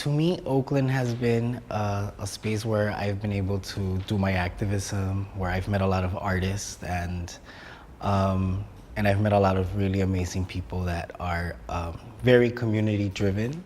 To me, Oakland has been a space where I've been able to do my activism, where I've met a lot of artists and I've met a lot of really amazing people that are very community driven.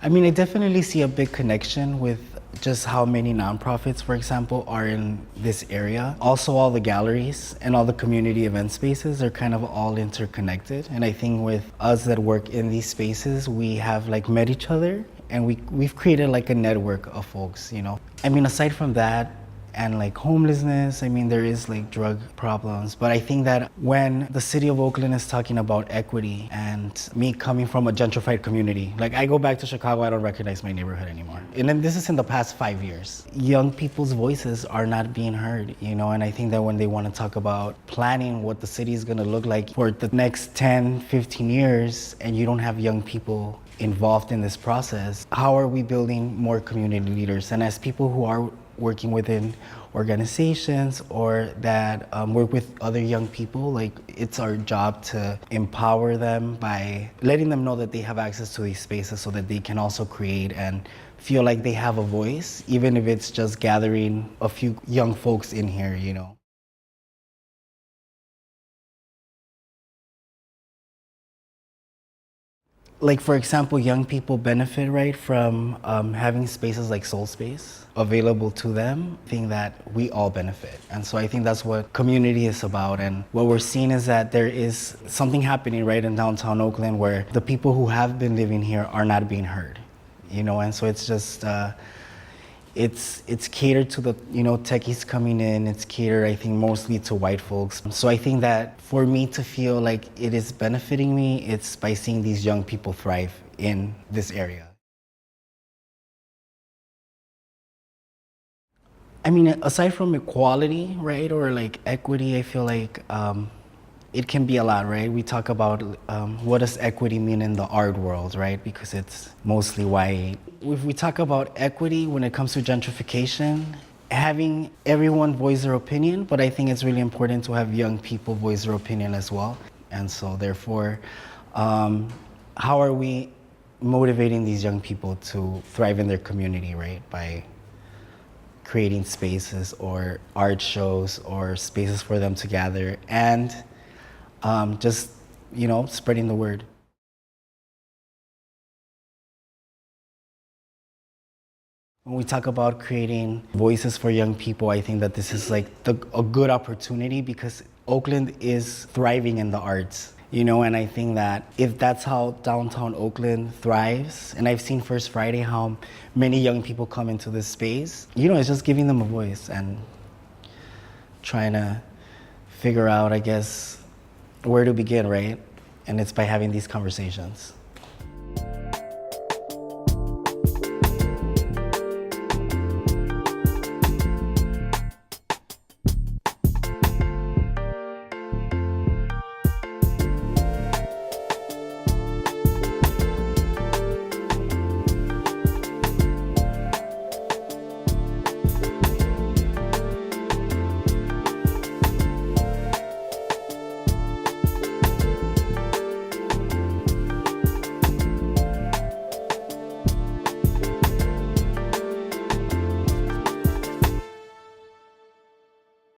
I mean, I definitely see a big connection with just how many nonprofits, for example, are in this area. Also, all the galleries and all the community event spaces are kind of all interconnected. And I think with us that work in these spaces, we have like met each other and we've created like a network of folks, you know. I mean, aside from that, and like homelessness, I mean, there is like drug problems, but I think that when the city of Oakland is talking about equity, and me coming from a gentrified community, like I go back to Chicago, I don't recognize my neighborhood anymore. And then this is in the past 5 years. Young people's voices are not being heard, you know, and I think that when they want to talk about planning what the city is going to look like for the next 10, 15 years, and you don't have young people involved in this process, how are we building more community leaders? And as people who are working within organizations or that work with other young people, like it's our job to empower them by letting them know that they have access to these spaces so that they can also create and feel like they have a voice, even if it's just gathering a few young folks in here, you know. Like, for example, young people benefit, right, from having spaces like Soul Space available to them. I think that we all benefit. And so I think that's what community is about. And what we're seeing is that there is something happening right in downtown Oakland where the people who have been living here are not being heard, you know, and so it's just, it's catered to the, you know, techies coming in. It's catered, I think, mostly to white folks. So I think that for me to feel like it is benefiting me, it's by seeing these young people thrive in this area. I mean, aside from equality, right, or like equity, I feel like it can be a lot, right? We talk about what does equity mean in the art world, right? Because it's mostly white. If we talk about equity when it comes to gentrification, having everyone voice their opinion, but I think it's really important to have young people voice their opinion as well. And so therefore, how are we motivating these young people to thrive in their community, right? By creating spaces or art shows or spaces for them to gather and just, you know, spreading the word. When we talk about creating voices for young people, I think that this is like a good opportunity because Oakland is thriving in the arts, you know, and I think that if that's how downtown Oakland thrives, and I've seen First Friday how many young people come into this space, you know, it's just giving them a voice and trying to figure out, I guess, where to begin, right? And it's by having these conversations.